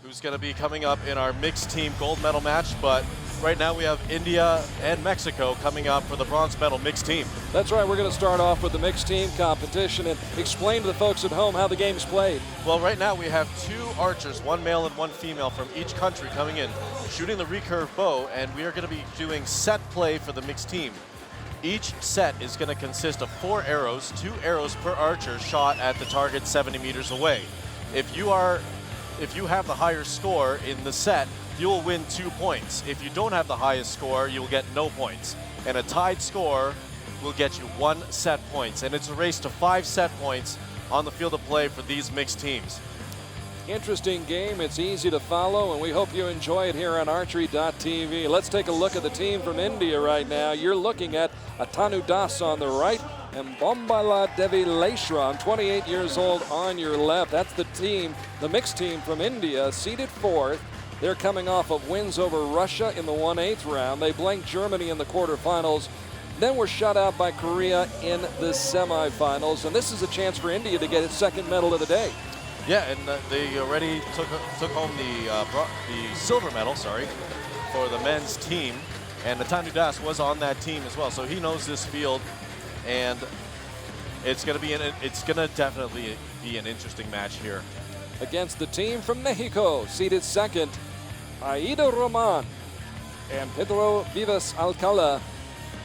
who's going to be coming up in our mixed team gold medal match. But right now we have India and Mexico coming up for the bronze medal mixed team. That's right. We're going to start off with the mixed team competition and explain to the folks at home how the game's played. Well, right now we have 2 archers, 1 male and 1 female from each country coming in, shooting the recurve bow, and we are going to be doing set play for the mixed team. Each set is going to consist of 4 arrows, 2 arrows per archer shot at the target 70 meters away. If you have the higher score in the set, you'll win 2 points. If you don't have the highest score, you'll get no points. And a tied score will get you 1 set points. And it's a race to 5 set points on the field of play for these mixed teams. Interesting game. It's easy to follow, and we hope you enjoy it here on Archery.tv. Let's take a look at the team from India right now. You're looking at Atanu on the right and Bombayca Devi LAISHRAM, 28 years old, on your left. That's the team, the mixed team from India, seeded 4th. They're coming off of wins over Russia in the 1/8 round. They blanked Germany in the quarterfinals, then were shut out by Korea in the semifinals. And this is a chance for India to get its 2nd medal of the day. Yeah, and they already took home the silver medal, for the men's team. And Atanu was on that team as well, so he knows this field, and it's going to definitely be an interesting match here. Against the team from Mexico, seeded 2nd, Aida and Pedro VIVAS ALCALA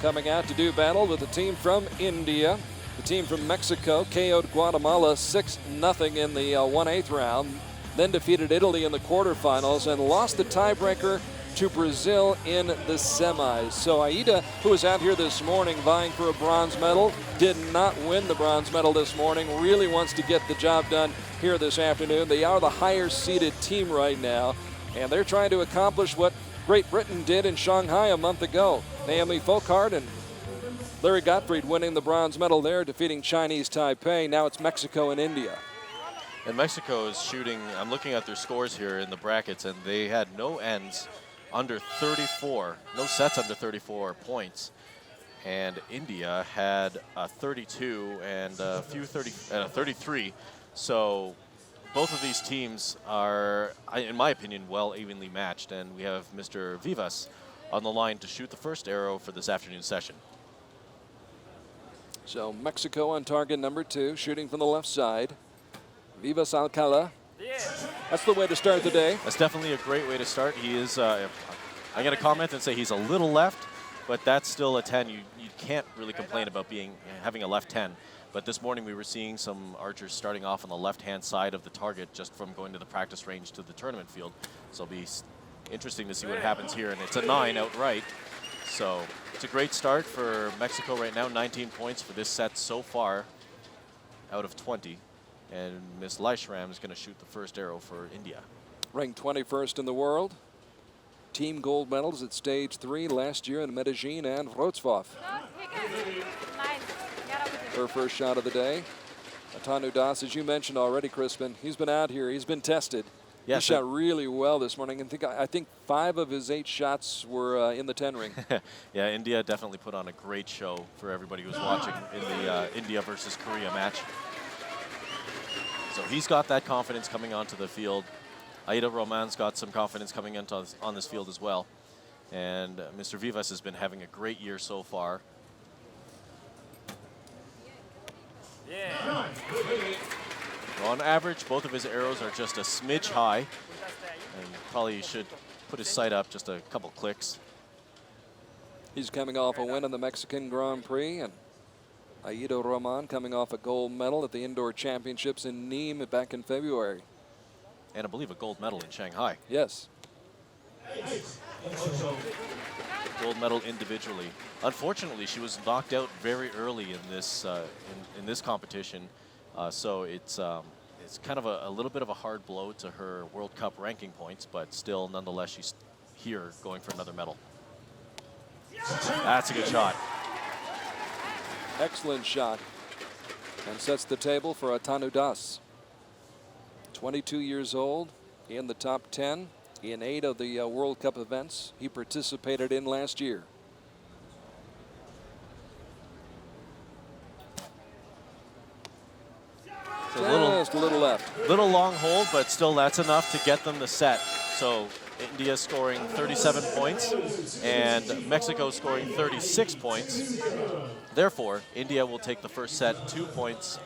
coming out to do battle with the team from India. The team from Mexico KO'd Guatemala 6-0 in the 1/8 round, then defeated Italy in the quarterfinals and lost the tiebreaker to Brazil in the semis. So Aida, who was out here this morning vying for a bronze medal, did not win the bronze medal this morning, really wants to get the job done here this afternoon. They are the higher seeded team right now, and they're trying to accomplish what Great Britain did in Shanghai a month ago. Naomi Folkart and Larry Gottfried winning the bronze medal there, defeating Chinese Taipei. Now it's Mexico and India. And Mexico is shooting, I'm looking at their scores here in the brackets, and they had no ends under 34, no sets under 34 points. And India had 32 and a few 33. So both of these teams are, in my opinion, well evenly matched. And we have Mr. Vivas on the line to shoot the first arrow for this afternoon session. So Mexico on target number 2, shooting from the left side. Vivas ALCALA. That's the way to start the day. That's definitely a great way to start. He is, I'm going to comment and say he's a little left, but that's still a 10. You can't really complain about having a left 10. But this morning we were seeing some archers starting off on the left-hand side of the target just from going to the practice range to the tournament field. So it'll be interesting to see what happens here. And it's a 9 outright. So it's a great start for Mexico right now. 19 points for this set so far out of 20. And Miss LAISHRAM is going to shoot the first arrow for India. Ranked 21st in the world. Team gold medals at stage 3 last year in Medellin and Wrocław. Her first shot of the day. Atanu, as you mentioned already, Crispin, he's been out here. He's been tested. Yes, he shot really well this morning. And I think 5 of his 8 shots were in the 10 ring. Yeah, India definitely put on a great show for everybody who's watching in the India versus Korea match. So he's got that confidence coming onto the field. Aida Roman's got some confidence coming into on this field as well. And Mr. Vivas has been having a great year so far. Yeah. On average, both of his arrows are just a smidge high, and probably should put his sight up just a couple clicks. He's coming off a win in the Mexican Grand Prix, and Aida Roman coming off a gold medal at the Indoor Championships in Nîmes back in February. And I believe a gold medal in Shanghai. Yes. Gold medal individually. Unfortunately, she was knocked out very early in this in this competition, so it's kind of a little bit of a hard blow to her World Cup ranking points, but still, nonetheless, she's here going for another medal. That's a good shot. Excellent shot, and sets the table for Atanu 22 years old, in the top 10 in 8 of the World Cup events he participated in last year. It's a Just a little left. Little long hold, but still that's enough to get them the set. So India scoring 37 points and Mexico scoring 36 points. Therefore, India will take the first set 2-0.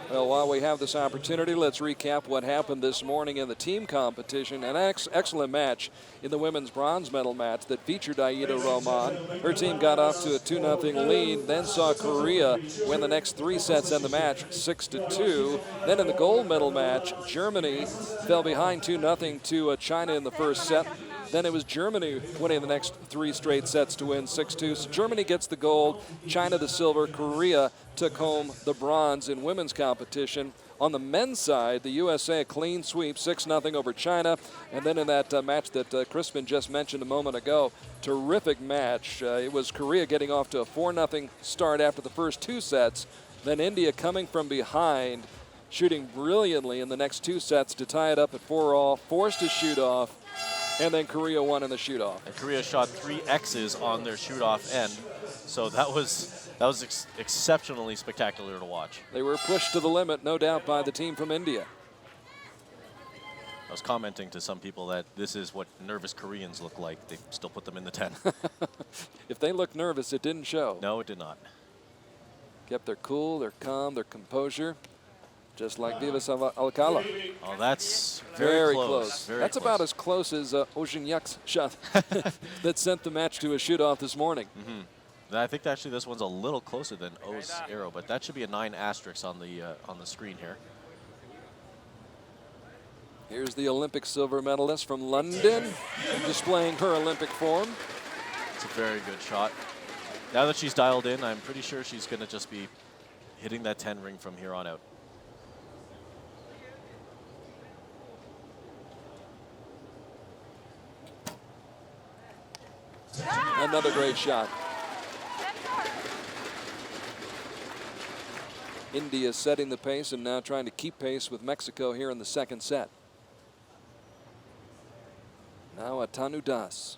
Well, while we have this opportunity, let's recap what happened this morning in the team competition. An excellent match in the women's bronze medal match that featured Aida Roman. Her team got off to a 2-0 lead, then saw Korea win the next 3 sets in the match, 6-2. Then in the gold medal match, Germany fell behind 2-0 to China in the first set. Then it was Germany winning the next 3 straight sets to win 6-2. So Germany gets the gold, China the silver, Korea took home the bronze in women's competition. On the men's side, the USA a clean sweep, 6-0 over China. And then in that match that Crispin just mentioned a moment ago, terrific match. It was Korea getting off to a 4-0 start after the first 2 sets. Then India coming from behind, shooting brilliantly in the next 2 sets to tie it up at 4-all, forced a shoot off. And then Korea won in the shoot-off. And Korea shot 3 X's on their shoot-off end, so that was exceptionally spectacular to watch. They were pushed to the limit, no doubt, by the team from India. I was commenting to some people that this is what nervous Koreans look like. They still put them in the 10. If they looked nervous, it didn't show. No, it did not. Kept their cool, their calm, their composure. Just like VIVAS ALCALA. Oh, that's very close. Very that's close. about as close as Ojinyak's shot that sent the match to a shoot-off this morning. I think actually this one's a little closer than O's arrow, but that should be a 9 asterisk on the screen here. Here's the Olympic silver medalist from London, displaying her Olympic form. It's a very good shot. Now that she's dialed in, I'm pretty sure she's going to just be hitting that 10 ring from here on out. Another great shot. India setting the pace and now trying to keep pace with Mexico here in the second set. Now Atanu Das.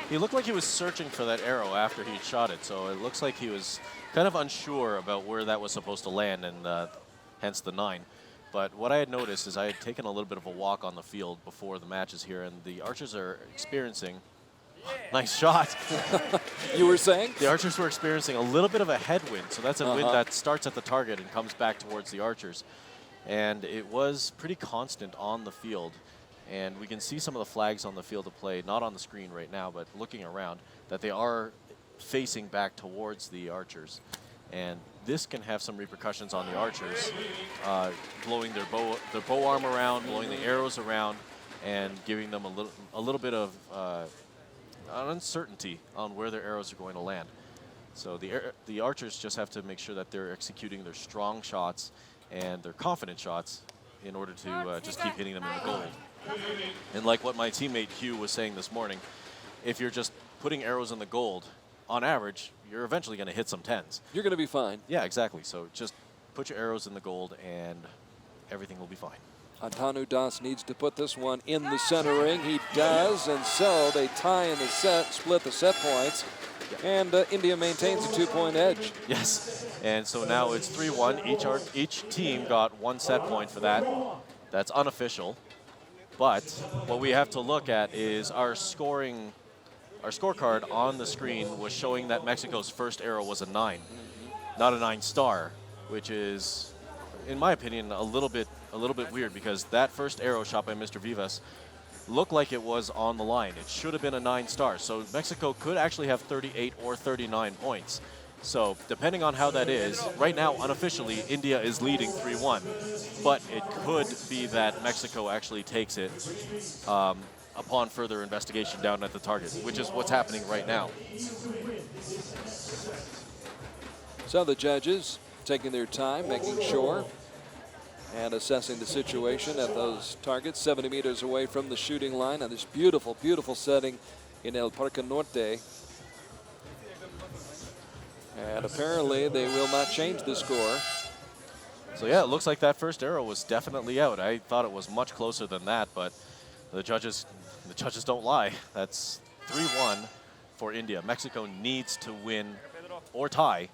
He looked like he was searching for that arrow after he shot it, so it looks like he was kind of unsure about where that was supposed to land, and hence the 9. But what I had noticed is I had taken a little bit of a walk on the field before the matches here, and the archers are experiencing, nice shot. You were saying? The archers were experiencing a little bit of a headwind, so that's a wind that starts at the target and comes back towards the archers. And it was pretty constant on the field. And we can see some of the flags on the field of play, not on the screen right now, but looking around, that they are facing back towards the archers. And this can have some repercussions on the archers, blowing their bow arm around, blowing the arrows around, and giving them a little bit of uncertainty on where their arrows are going to land. So the archers just have to make sure that they're executing their strong shots and their confident shots in order to just keep hitting them in the gold. And like what my teammate Hugh was saying this morning, if you're just putting arrows in the gold, on average, you're eventually going to hit some 10s. You're going to be fine. Yeah, exactly. So just put your arrows in the gold and everything will be fine. Atanu Das needs to put this one in the center ring. He does, and so they tie in the set, split the set points, and India maintains a 2-point edge. Yes, and so now it's 3-1. Each team got 1 set point for that. That's unofficial. But what we have to look at is our scorecard on the screen was showing that Mexico's first arrow was a 9, not a 9-star, which is, in my opinion, a little bit weird, because that first arrow shot by Mr. Vivas looked like it was on the line. It should have been a 9-star. So Mexico could actually have 38 or 39 points. So depending on how that is, right now, unofficially, India is leading 3-1. But it could be that Mexico actually takes it upon further investigation down at the target, which is what's happening right now. So the judges taking their time, making sure, and assessing the situation at those targets 70 meters away from the shooting line on this beautiful, beautiful setting in El Parque Norte. And apparently they will not change the score. So yeah, it looks like that first arrow was definitely out. I thought it was much closer than that, but the judges don't lie. That's 3-1 for India. Mexico needs to win or tie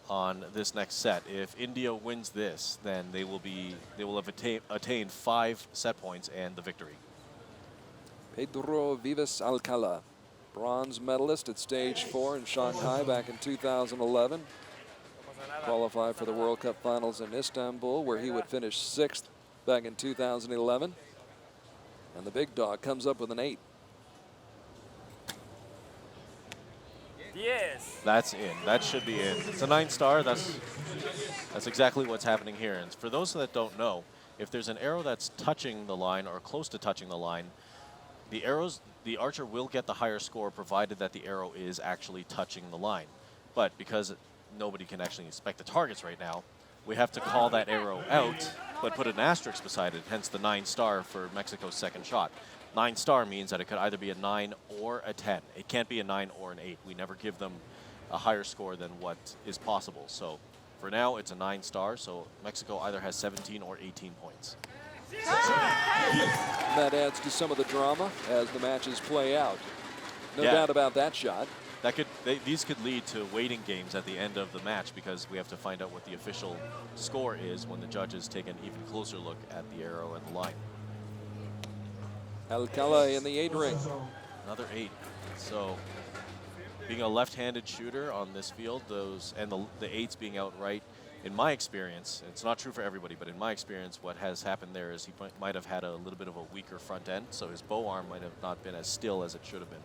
on this next set. If India wins this, then they will have attained 5 set points and the victory. Pedro VIVAS ALCALA, bronze medalist at stage 4 in Shanghai back in 2011. Qualified for the World Cup finals in Istanbul, where he would finish 6th back in 2011. And the big dog comes up with an 8. Yes. That's in. That should be in. It's a 9-star. That's exactly what's happening here. And for those that don't know, if there's an arrow that's touching the line or close to touching the line, the archer will get the higher score provided that the arrow is actually touching the line. But because nobody can actually inspect the targets right now, we have to call that arrow out, but put an asterisk beside it, hence the 9-star for Mexico's second shot. 9-star means that it could either be a 9 or a 10. It can't be a 9 or an 8. We never give them a higher score than what is possible. So for now, it's a 9-star, so Mexico either has 17 or 18 points. That adds to some of the drama as the matches play out. No doubt about that shot. These could lead to waiting games at the end of the match because we have to find out what the official score is when the judges take an even closer look at the arrow and the line. ALCALA in the 8 ring. Another 8. So being a left-handed shooter on this field, and the 8s being outright, in my experience, it's not true for everybody, but in my experience, what has happened there is he might have had a little bit of a weaker front end, so his bow arm might have not been as still as it should have been.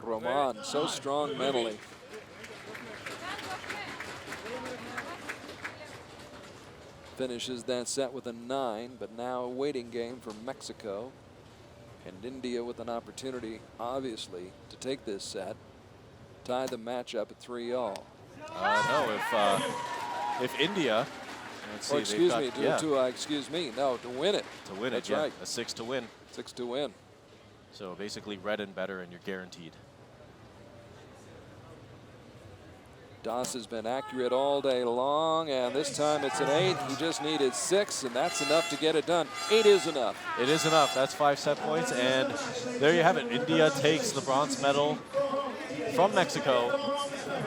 Roman, so strong mentally. Finishes that set with a 9, but now a waiting game for Mexico. And India with an opportunity, obviously, to take this set. Tie the match up at 3-all. No, if India, let's see, excuse me, no, to win it. To win That's it, yeah. right. A 6 to win. 6 to win. So basically red and better, and you're guaranteed. Das has been accurate all day long, and this time it's an 8. He just needed 6, and that's enough to get it done. 8 is enough. It is enough. That's 5 set points, and there you have it. India takes the bronze medal from Mexico,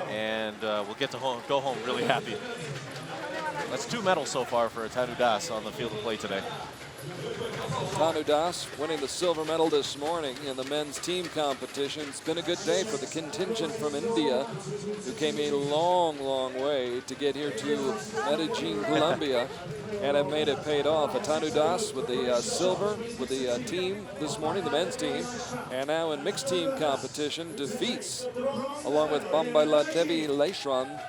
and we'll get to go home really happy. That's 2 medals so far for Atanu Das on the field of play today. Atanu Das winning the silver medal this morning in the men's team competition. It's been a good day for the contingent from India, who came a long, long way to get here to Medellin, Colombia, and have made it paid off. Atanu Das with the silver with the team this morning, the men's team, and now in mixed team competition defeats, along with Bombayca Devi LAISHRAM,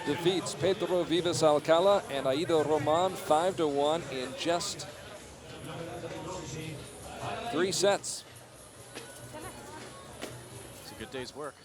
defeats Pedro VIVAS ALCALA and Aida Roman 5-1 in just 3 sets. It's a good day's work.